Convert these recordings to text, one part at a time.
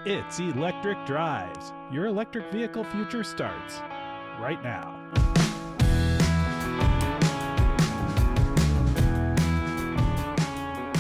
It's Electric Drives. Your electric vehicle future starts right now.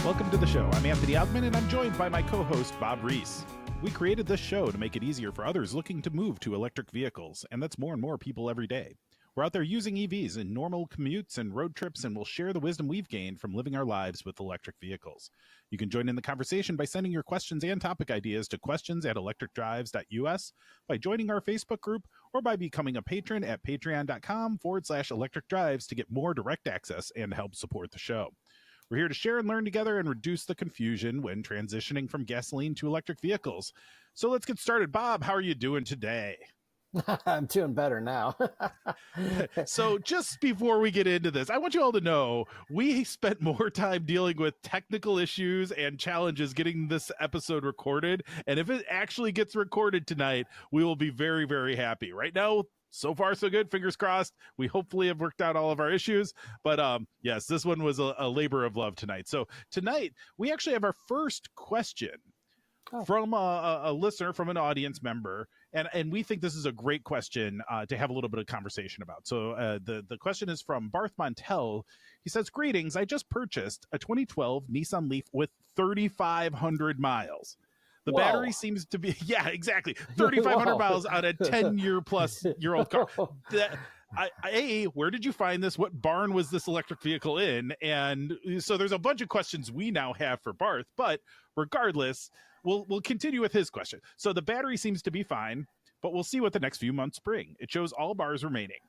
Welcome to the show. I'm Anthony Algmin, and I'm joined by my co-host, Bob Reese. We created this show to make it easier for others looking to move to electric vehicles, and that's more and more people every day. We're out there using EVs in normal commutes and road trips, and we'll share the wisdom we've gained from living our lives with electric vehicles. You can join in the conversation by sending your questions and topic ideas to questions@electricdrives.us, by joining our Facebook group, or by becoming a patron at patreon.com/electricdrives to get more direct access and help support the show. We're here to share and learn together and reduce the confusion when transitioning from gasoline to electric vehicles. So let's get started. Bob, how are you doing today? I'm doing better now. So just before we get into this, I want you all to know we spent more time dealing with technical issues and challenges getting this episode recorded. And if it actually gets recorded tonight, we will be very, very happy. Right now, so far, so good. Fingers crossed. We hopefully have worked out all of our issues. But yes, this one was a labor of love tonight. So tonight, we actually have our first question from a listener, from an audience member. And we think this is a great question to have a little bit of conversation about. So the question is from Barth Montel. He says, greetings. I just purchased a 2012 Nissan Leaf with 3,500 miles. The Whoa. battery seems to be, yeah, exactly, 3,500 miles on a 10-year-plus-year-old car. Where did you find this? What barn was this electric vehicle in? And so there's a bunch of questions we now have for Barth, but regardless, we'll continue with his question. So the battery seems to be fine, but we'll see what the next few months bring. It shows all bars remaining.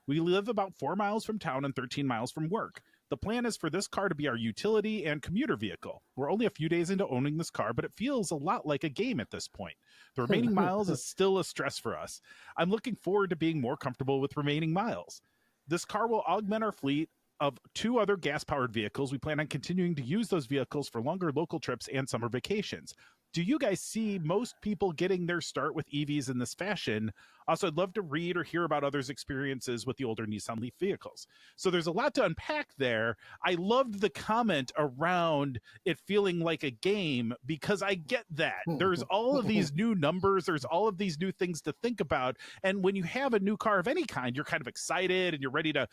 We live about 4 miles from town and 13 miles from work. The plan is for this car to be our utility and commuter vehicle. We're only a few days into owning this car, but it feels a lot like a game at this point. The remaining miles is still a stress for us. I'm looking forward to being more comfortable with remaining miles. This car will augment our fleet of 2 other gas-powered vehicles. We plan on continuing to use those vehicles for longer local trips and summer vacations. Do you guys see most people getting their start with EVs in this fashion? Also, I'd love to read or hear about others' experiences with the older Nissan Leaf vehicles. So there's a lot to unpack there. I loved the comment around it feeling like a game, because I get that. There's all of these new numbers. There's all of these new things to think about. And when you have a new car of any kind, you're kind of excited and you're ready to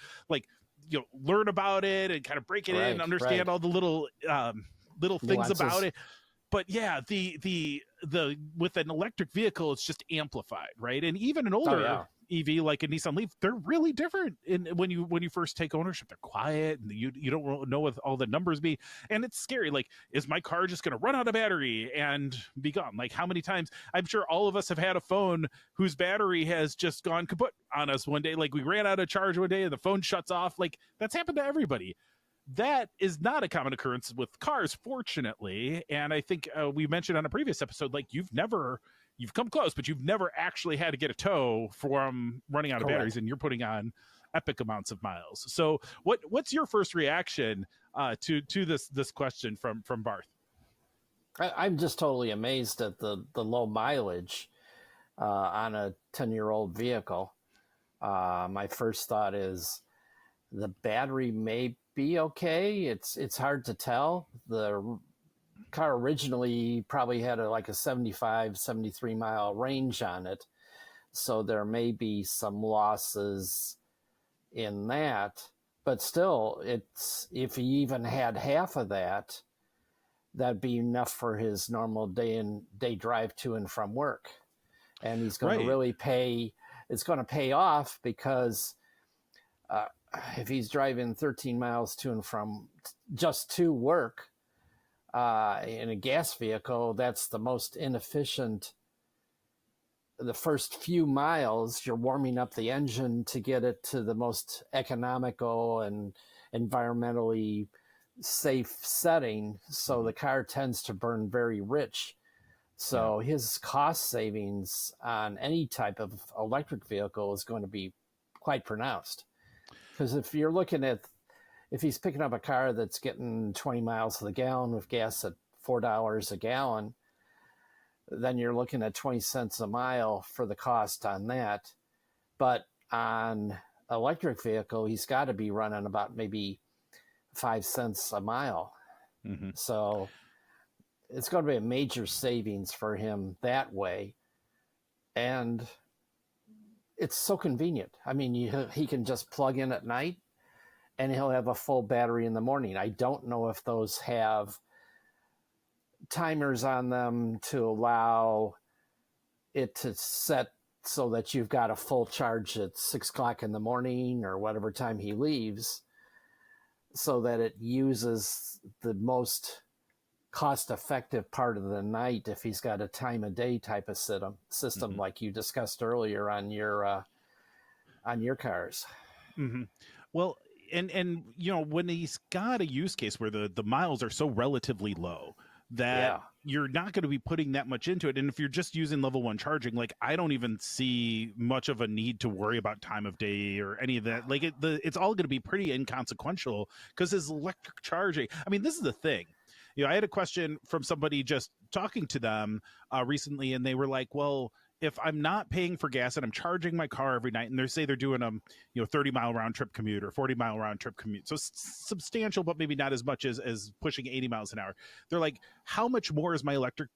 learn about it and kind of break it in and understand all the little things about it. But yeah, the with an electric vehicle, it's just amplified, right? And even an older EV like a Nissan Leaf, they're really different. When you first take ownership, they're quiet and you don't know what all the numbers be, and it's scary. Like, is my car just going to run out of battery and be gone? Like, how many times? I'm sure all of us have had a phone whose battery has just gone kaput on us one day. Like, we ran out of charge one day and the phone shuts off. Like, that's happened to everybody. That is not a common occurrence with cars, fortunately. And I think we mentioned on a previous episode, like, you've come close, but you've never actually had to get a tow from running out of batteries, and you're putting on epic amounts of miles. So what's your first reaction to this question from Barth? I'm just totally amazed at the low mileage on a 10-year-old vehicle. My first thought is the battery may be okay. It's hard to tell. The car originally probably had a 75, 73 mile range on it. So there may be some losses in that, but still, if he even had half of that, that'd be enough for his normal day drive to and from work. And he's going to really it's going to pay off, because if he's driving 13 miles to and from just to work in a gas vehicle, that's the most inefficient. The first few miles, you're warming up the engine to get it to the most economical and environmentally safe setting. So the car tends to burn very rich. So his cost savings on any type of electric vehicle is going to be quite pronounced. Because if he's picking up a car that's getting 20 miles to the gallon with gas at $4 a gallon, then you're looking at 20 cents a mile for the cost on that. But on electric vehicle, he's got to be running about maybe 5 cents a mile. Mm-hmm. So it's going to be a major savings for him that way. And it's so convenient. I mean, he can just plug in at night and he'll have a full battery in the morning. I don't know if those have timers on them to allow it to set so that you've got a full charge at 6 o'clock in the morning or whatever time he leaves, so that it uses the most cost-effective part of the night if he's got a time of day type of system Mm-hmm. like you discussed earlier on your cars. Mm-hmm. Well, and you know, when he's got a use case where the miles are so relatively low that Yeah. you're not going to be putting that much into it, and if you're just using level 1 charging, like I don't even see much of a need to worry about time of day or any of that. Like it's all going to be pretty inconsequential because his electric charging. I mean, this is the thing. You know, I had a question from somebody just talking to them recently, and they were like, "Well, if I'm not paying for gas and I'm charging my car every night, and they say they're doing a 30-mile round trip commute or 40-mile round trip commute, so substantial, but maybe not as much as pushing 80 miles an hour. They're like, how much more is my electric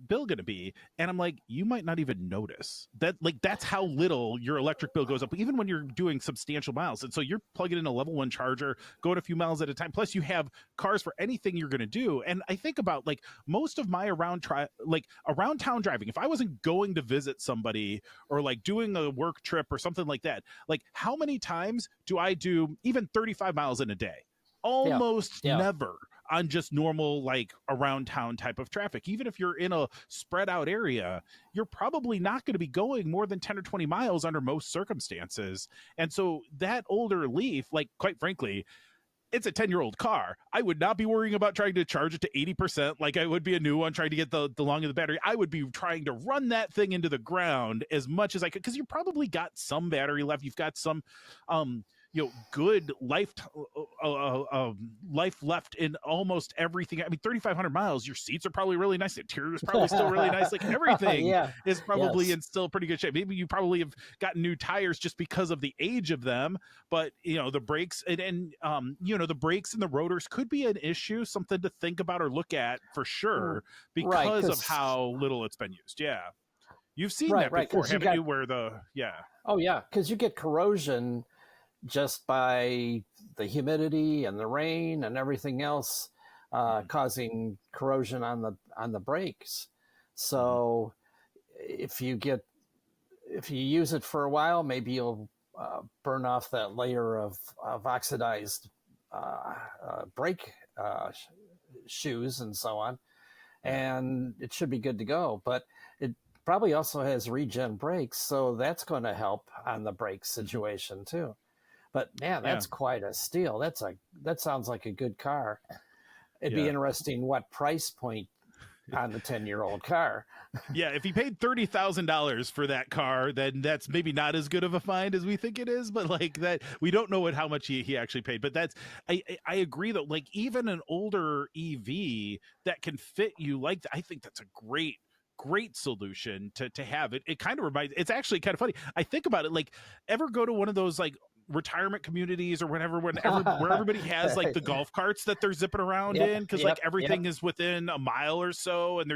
bill going to be? And I'm like, you might not even notice that. Like, that's how little your electric bill goes up, even when you're doing substantial miles. And so you're plugging in a level 1 charger, going a few miles at a time, plus you have cars for anything you're going to do. And I think about, like, most of my around town driving, if I wasn't going to visit somebody or like doing a work trip or something like that, like, how many times do I do even 35 miles in a day? Almost never on just normal, like, around town type of traffic. Even if you're in a spread out area, you're probably not going to be going more than 10 or 20 miles under most circumstances. And so that older Leaf, like, quite frankly, it's a 10-year-old car. I would not be worrying about trying to charge it to 80% like I would be a new one trying to get the long of the battery. I would be trying to run that thing into the ground as much as I could, because you probably got some battery left. You've got some good life left in almost everything. I mean, 3,500 miles, your seats are probably really nice. The interior is probably still really nice. Like, everything is probably in still pretty good shape. Maybe you probably have gotten new tires just because of the age of them, but the brakes and the brakes and the rotors could be an issue, something to think about or look at for sure, because of how little it's been used. Yeah. You've seen that before, haven't you? Where Oh yeah, because you get corrosion just by the humidity and the rain and everything else, causing corrosion on the brakes. So if you use it for a while, maybe you'll burn off that layer of oxidized brake shoes and so on, and it should be good to go. But it probably also has regen brakes, so that's going to help on the brake situation too. But man, that's quite a steal. That sounds like a good car. It'd be interesting what price point on the 10-year-old car. Yeah, if he paid $30,000 for that car, then that's maybe not as good of a find as we think it is. But like that, we don't know how much he actually paid. But I agree though. Like, even an older EV that can fit you like that, I think that's a great solution to have. It kind of reminds, it's actually kind of funny. I think about it, like, ever go to one of those like retirement communities or whatever, where everybody has like the golf carts that they're zipping around in, because like everything is within a mile or so, and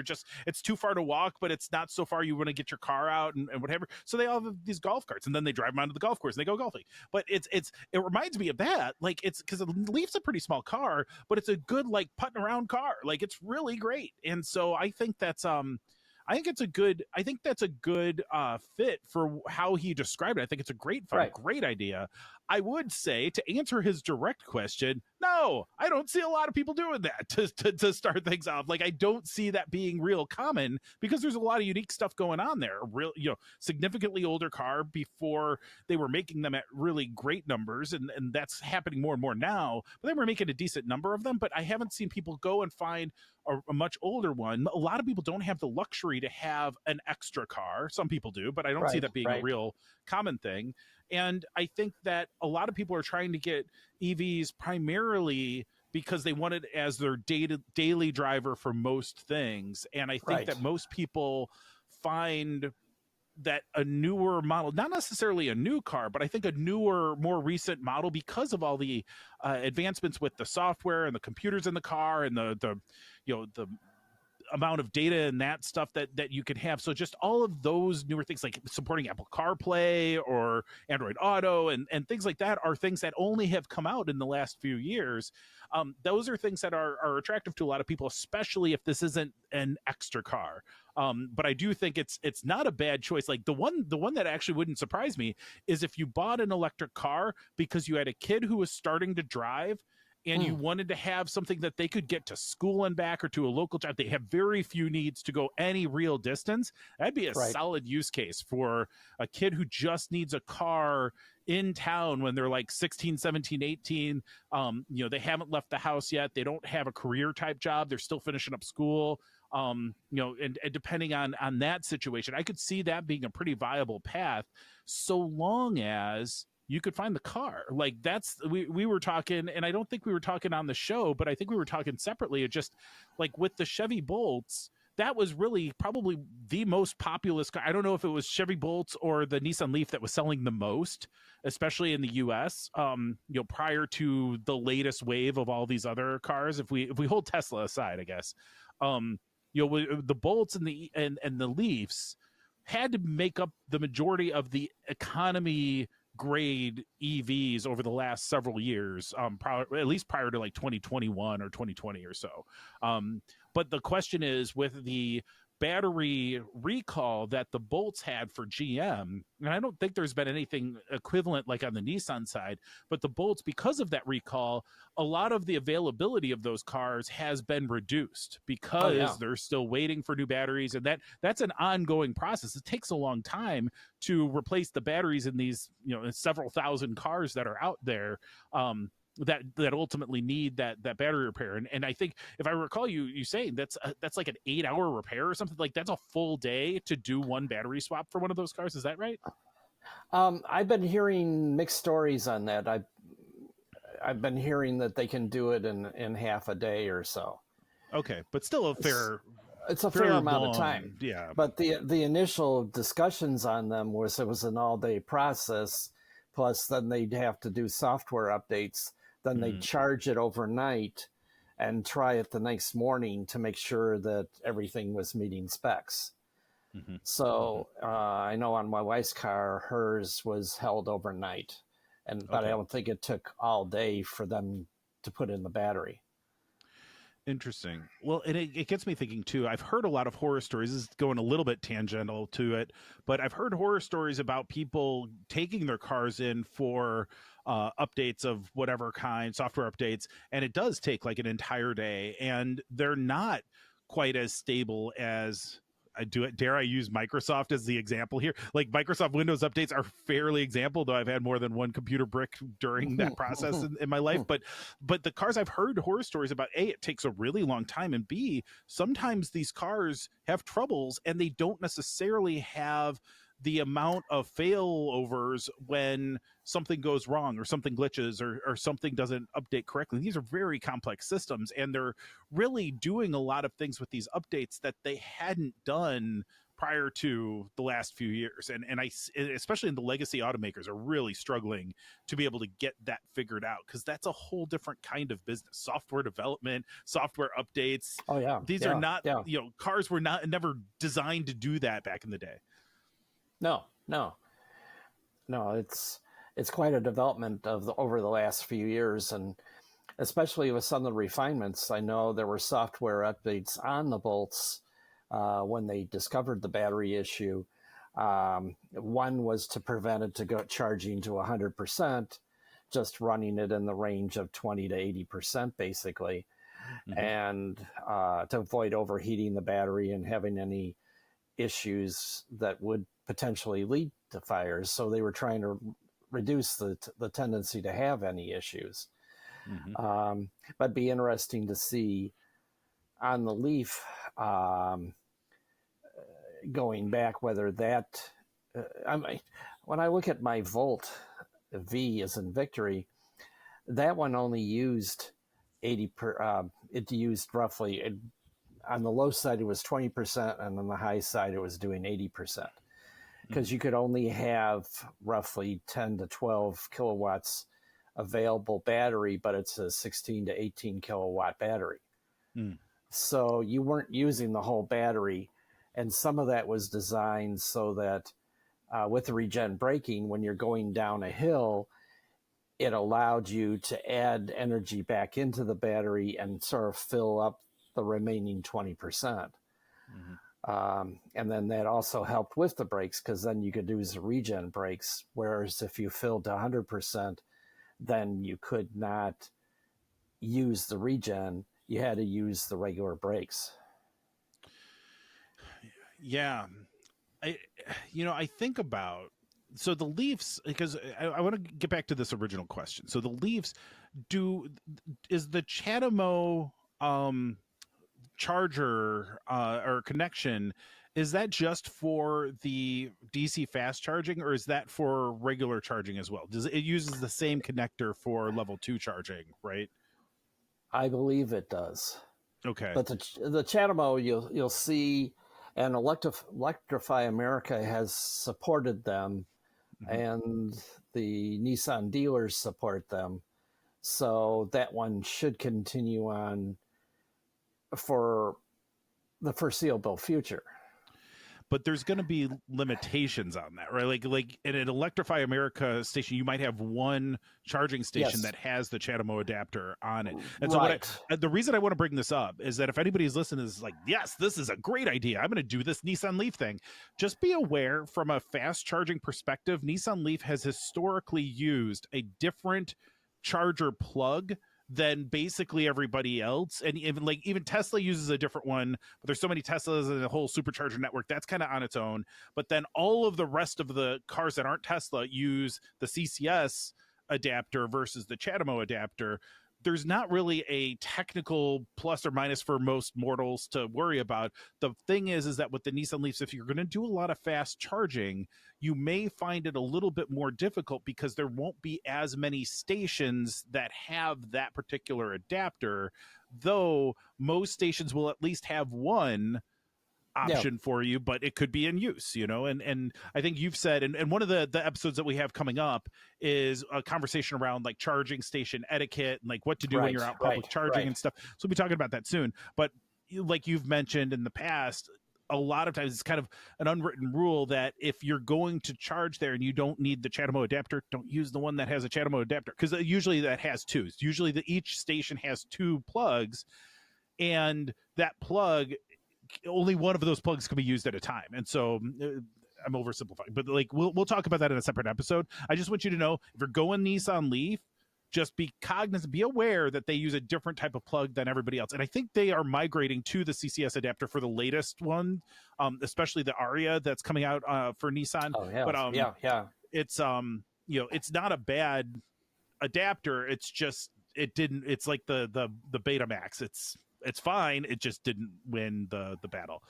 it's too far to walk, but it's not so far you want to get your car out and whatever. So they all have these golf carts, and then they drive them onto the golf course and they go golfing. But it reminds me of that. Like, it's because the Leaf's a pretty small car, but it's a good, like, putting around car. Like, it's really great. And so I think that's I think that's a good fit for how he described it. I think it's a great idea. I would say, to answer his direct question, no, I don't see a lot of people doing that to start things off. Like, I don't see that being real common, because there's a lot of unique stuff going on there. Real, significantly older car before they were making them at really great numbers, and that's happening more and more now. But they were making a decent number of them. But I haven't seen people go and find a much older one. A lot of people don't have the luxury to have an extra car. Some people do, but I don't see that being a real common thing. And I think that a lot of people are trying to get EVs primarily because they want it as their daily driver for most things. And I think that most people find that a newer model, not necessarily a new car, but I think a newer, more recent model, because of all the advancements with the software and the computers in the car and the amount of data and that stuff that you can have. So just all of those newer things like supporting Apple CarPlay or Android Auto and things like that are things that only have come out in the last few years. Those are things that are attractive to a lot of people, especially if this isn't an extra car. But I do think it's not a bad choice. Like the one that actually wouldn't surprise me is if you bought an electric car because you had a kid who was starting to drive and you wanted to have something that they could get to school and back or to a local job. They have very few needs to go any real distance. That'd be a solid use case for a kid who just needs a car in town when they're like 16, 17, 18. They haven't left the house yet. They don't have a career type job. They're still finishing up school. And depending on that situation, I could see that being a pretty viable path so long as you could find the car. Like we were talking, and I don't think we were talking on the show, but I think we were talking separately. It just like with the Chevy Bolts, that was really probably the most populous car. I don't know if it was Chevy Bolts or the Nissan Leaf that was selling the most, especially in the US, prior to the latest wave of all these other cars. If we hold Tesla aside, I guess, the Bolts and the Leafs had to make up the majority of the economy grade EVs over the last several years, at least prior to like 2021 or 2020 or so. But the question is, with the battery recall that the Bolts had for GM, and I don't think there's been anything equivalent like on the Nissan side, but the Bolts, because of that recall, a lot of the availability of those cars has been reduced because they're still waiting for new batteries, and that's an ongoing process. It takes a long time to replace the batteries in these several thousand cars that are out there that ultimately need that battery repair. And I think if I recall you saying that's like an 8-hour repair or something, like that's a full day to do one battery swap for one of those cars. Is that right? I've been hearing mixed stories on that. I've been hearing that they can do it in half a day or so. Okay, but still it's a fair amount of time. Yeah. But the initial discussions on them it was an all-day process, plus then they'd have to do software updates. Then they'd charge it overnight and try it the next morning to make sure that everything was meeting specs. So I know on my wife's car, hers was held overnight, but I don't think it took all day for them to put in the battery. Interesting. Well, and it gets me thinking too. I've heard a lot of horror stories. This is going a little bit tangential to it, but I've heard horror stories about people taking their cars in for updates of whatever kind, software updates, and it does take like an entire day, and they're not quite as stable as dare I use Microsoft as the example here? Like Microsoft Windows updates are fairly example, though I've had more than one computer brick during that process in my life. But the cars, I've heard horror stories about, A, it takes a really long time, and B, sometimes these cars have troubles and they don't necessarily have the amount of failovers when something goes wrong or something glitches or something doesn't update correctly. These are very complex systems, and they're really doing a lot of things with these updates that they hadn't done prior to the last few years. And especially in the legacy automakers are really struggling to be able to get that figured out, because that's a whole different kind of business. Software development, software updates. Oh yeah. These are not, cars were never designed to do that back in the day. No, it's quite a development over the last few years, and especially with some of the refinements. I know there were software updates on the Bolts when they discovered the battery issue. One was to prevent it to go charging to 100%, just running it in the range of 20 to 80%, basically, and to avoid overheating the battery and having any issues that would potentially lead to fires. So they were trying to reduce the tendency to have any issues. But be interesting to see on the Leaf going back whether that when I look at my Volt V as in Victory, that one only used 80 it used roughly on the low side it was 20%, and on the high side it was doing 80%, because you could only have roughly 10 to 12 kilowatts available battery, but it's a 16 to 18 kilowatt battery. So you weren't using the whole battery. And some of that was designed so that with the regen braking, when you're going down a hill, it allowed you to add energy back into the battery and sort of fill up the remaining 20%. And then that also helped with the brakes, because then you could use the regen brakes. Whereas if you filled to 100%, then you could not use the regen. You had to use the regular brakes. Yeah. I think about, so the Leafs, because I want to get back to this original question. So the Leafs, is the Chatamo charger or connection, is that just for the DC fast charging, or is that for regular charging as well? Does it uses the same connector for level 2 charging, right? I believe it does. Okay. But the Chatamo, you'll see, and Electrify America has supported them, and the Nissan dealers support them. So that one should continue on for the foreseeable future. But there's going to be limitations on that, right? Like in an Electrify America station, you might have one charging station that has the Chatamo adapter on it. And so the reason I want to bring this up is that if anybody's listening is like, yes, this is a great idea, I'm going to do this Nissan Leaf thing. Just be aware, from a fast charging perspective, Nissan Leaf has historically used a different charger plug than basically everybody else. And even Tesla uses a different one, but there's so many Teslas and the whole supercharger network that's kind of on its own. But then all of the rest of the cars that aren't Tesla use the CCS adapter versus the Chatamo adapter. There's not really a technical plus or minus for most mortals to worry about. The thing is that with the Nissan Leafs, if you're going to do a lot of fast charging, you may find it a little bit more difficult because there won't be as many stations that have that particular adapter, though most stations will at least have one option for you, but it could be in use, and I think you've said, and one of the episodes that we have coming up is a conversation around like charging station etiquette and like what to do when you're out public charging and stuff. So we'll be talking about that soon. But like you've mentioned in the past, a lot of times it's kind of an unwritten rule that if you're going to charge there and you don't need the Chatamo adapter, don't use the one that has a Chatamo adapter, because usually that has two. Usually each station has two plugs, and that plug, only one of those plugs can be used at a time. And so I'm oversimplifying, but like we'll talk about that in a separate episode. I just want you to know, if you're going Nissan Leaf, just be cognizant, be aware that they use a different type of plug than everybody else. And I think they are migrating to the CCS adapter for the latest one, especially the Aria that's coming out for Nissan. Oh, yeah. But it's it's not a bad adapter. It's just it's like the Betamax. It's fine. It just didn't win the battle.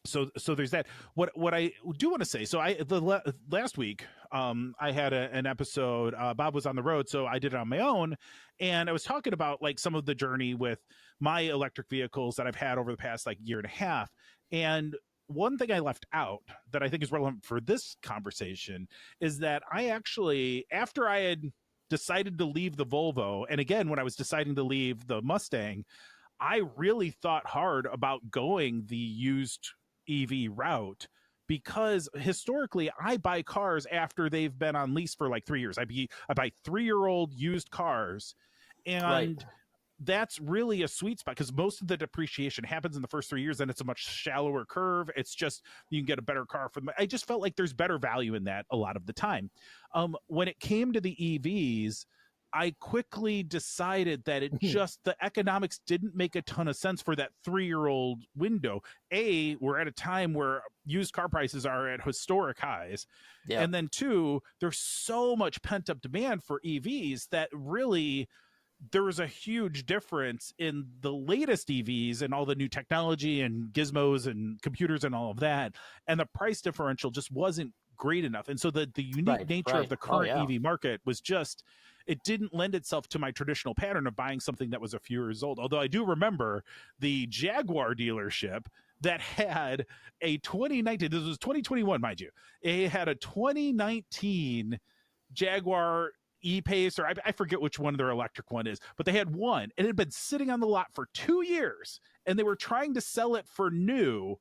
So there's that. What I do want to say, so last week, I had an episode, Bob was on the road, so I did it on my own. And I was talking about like some of the journey with my electric vehicles that I've had over the past like year and a half. And one thing I left out that I think is relevant for this conversation is that I actually, after I had decided to leave the Volvo, and again, when I was deciding to leave the Mustang, I really thought hard about going the used EV route, because historically I buy cars after they've been on lease for like 3 years. I buy 3-year-old used cars, and that's really a sweet spot because most of the depreciation happens in the first 3 years, and it's a much shallower curve. It's just, you can get a better car for them. I just felt like there's better value in that a lot of the time. When it came to the EVs, I quickly decided that the economics didn't make a ton of sense for that 3-year-old window. We're at a time where used car prices are at historic highs. Yeah. And then 2, there's so much pent up demand for EVs that really there was a huge difference in the latest EVs and all the new technology and gizmos and computers and all of that. And the price differential just wasn't great enough. And so the unique nature of the current EV market was just, it didn't lend itself to my traditional pattern of buying something that was a few years old. Although I do remember the Jaguar dealership that had a 2019, this was 2021, mind you, it had a 2019 Jaguar E-Pace, or I forget which one their electric one is, but they had one and it had been sitting on the lot for 2 years and they were trying to sell it for new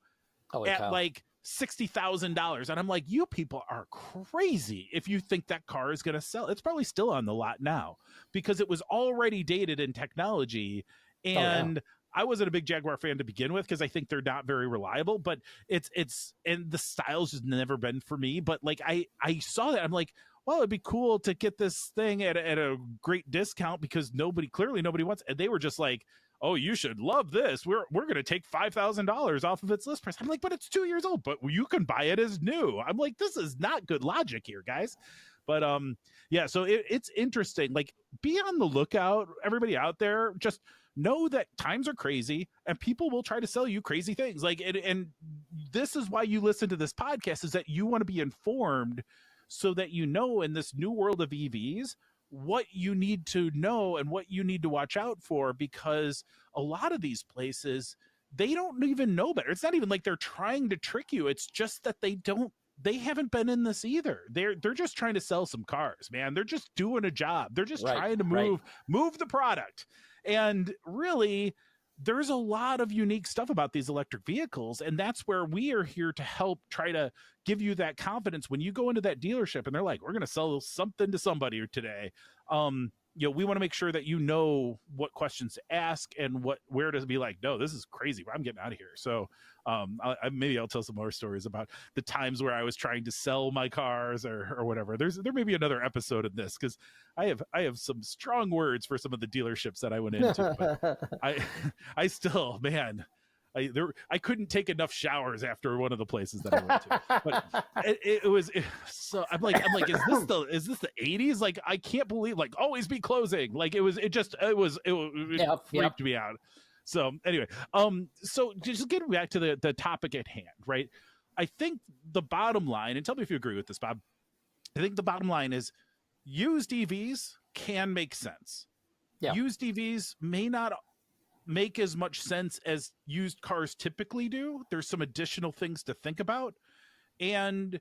at like $60,000. And I'm like, you people are crazy if you think that car is going to sell. It's probably still on the lot now because it was already dated in technology. And I wasn't a big Jaguar fan to begin with because I think they're not very reliable, but it's and the style's just never been for me. But like I saw that, I'm like, well, it'd be cool to get this thing at a great discount because clearly nobody wants. And they were just like, oh, you should love this. We're going to take $5,000 off of its list price. I'm like, but it's 2 years old, but you can buy it as new. I'm like, this is not good logic here, guys. But yeah, so it's interesting. Like, be on the lookout, everybody out there. Just know that times are crazy and people will try to sell you crazy things. Like, and this is why you listen to this podcast, is that you want to be informed so that you know in this new world of EVs what you need to know and what you need to watch out for, because a lot of these places, they don't even know better. It's not even like they're trying to trick you. It's just that they haven't been in this either. They're just trying to sell some cars, man. They're just doing a job. They're just trying to move the product. And really, there's a lot of unique stuff about these electric vehicles, and that's where we are here to help try to give you that confidence when you go into that dealership and they're like, we're going to sell something to somebody today. You know, we want to make sure that you know what questions to ask and where to be like, no, this is crazy, I'm getting out of here. So maybe I'll tell some more stories about the times where I was trying to sell my cars or whatever. There may be another episode of this because I have some strong words for some of the dealerships that I went into. But I still, man, I couldn't take enough showers after one of the places that I went to. But it was so I'm like, is this the 80s? Like, I can't believe, like, always be closing. Like, it freaked me out. So anyway, so just getting back to the topic at hand, right? I think the bottom line, and tell me if you agree with this, Bob, I think the bottom line is used EVs can make sense. Used EVs may not make as much sense as used cars typically do. There's some additional things to think about. And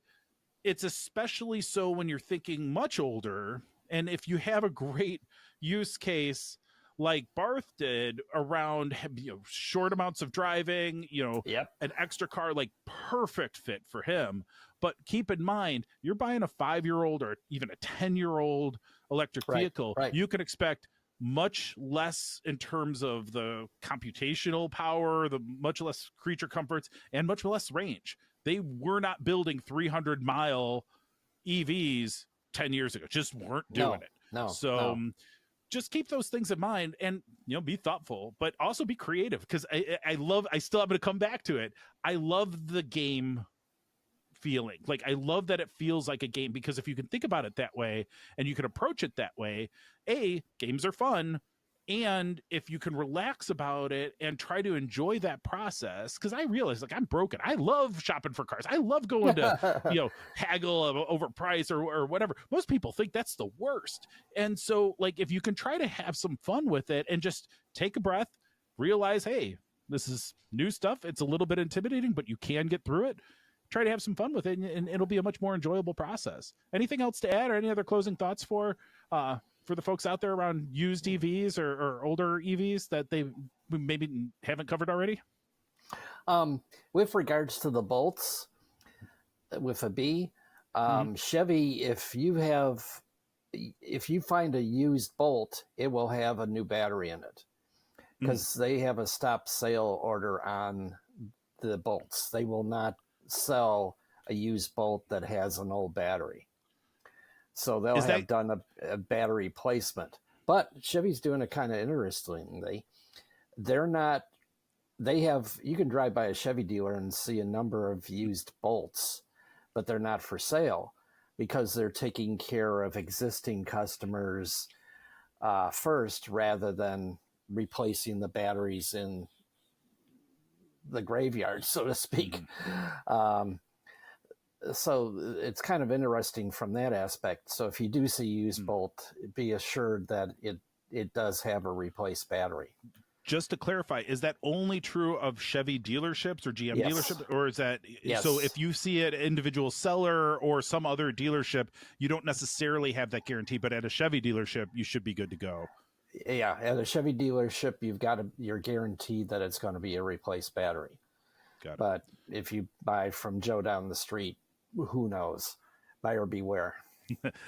it's especially so when you're thinking much older. And if you have a great use case like Barth did around, short amounts of driving, an extra car, like perfect fit for him. But keep in mind, you're buying a 5-year-old or even a 10-year-old electric vehicle. You can expect much less in terms of the computational power, the much less creature comforts, and much less range. They were not building 300-mile EVs 10 years ago. Just weren't doing it. So just keep those things in mind and, be thoughtful, but also be creative. Because I still, I'm going to come back to it. I love the game feeling. Like, I love that it feels like a game, because if you can think about it that way and you can approach it that way, games are fun. And if you can relax about it and try to enjoy that process, because I realize, like, I'm broken. I love shopping for cars. I love going to, haggle over price or whatever. Most people think that's the worst. And so, like, if you can try to have some fun with it and just take a breath, realize, hey, this is new stuff. It's a little bit intimidating, but you can get through it. Try to have some fun with it, and it'll be a much more enjoyable process. Anything else to add, or any other closing thoughts for the folks out there around used EVs or older EVs that they maybe haven't covered already? With regards to the bolts, with a B, Chevy, if you find a used bolt, it will have a new battery in it, because they have a stop sale order on the bolts. They will not sell a used bolt that has an old battery. So they'll have done a battery placement. But Chevy's doing it kind of interestingly. You can drive by a Chevy dealer and see a number of used bolts, but they're not for sale, because they're taking care of existing customers first, rather than replacing the batteries in the graveyard, so to speak. So it's kind of interesting from that aspect. So if you do see used bolt, be assured that it does have a replaced battery. Just to clarify, is that only true of Chevy dealerships or GM Yes. dealerships, or is that Yes. so if you see an individual seller or some other dealership, you don't necessarily have that guarantee, but at a Chevy dealership, you should be good to go? Yeah, at a Chevy dealership, you're guaranteed that it's going to be a replaced battery. Got it. But if you buy from Joe down the street, who knows? Buyer beware.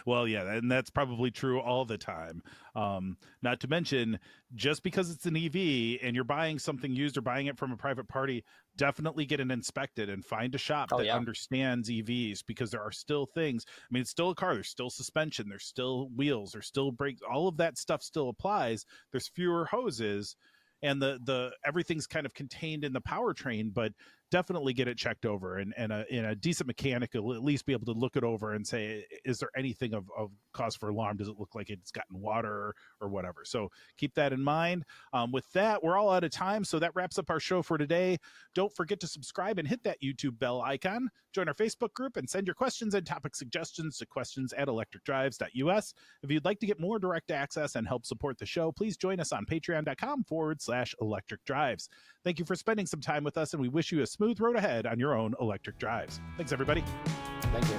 Well, yeah, and that's probably true all the time. Not to mention, just because it's an EV and you're buying something used or buying it from a private party, definitely get it inspected and find a shop that understands EVs, because there are still things. I mean, it's still a car. There's still suspension. There's still wheels. There's still brakes. All of that stuff still applies. There's fewer hoses, and the everything's kind of contained in the powertrain, but definitely get it checked over, and a decent mechanic will at least be able to look it over and say, is there anything of cause for alarm? Does it look like it's gotten water or whatever? So keep that in mind. With that, we're all out of time, so that wraps up our show for today. Don't forget to subscribe and hit that YouTube bell icon. Join our Facebook group and send your questions and topic suggestions to questions@electricdrives.us. If you'd like to get more direct access and help support the show, please join us on patreon.com/electric drives. Thank you for spending some time with us, and we wish you a smooth road ahead on your own electric drives. Thanks, everybody. Thank you.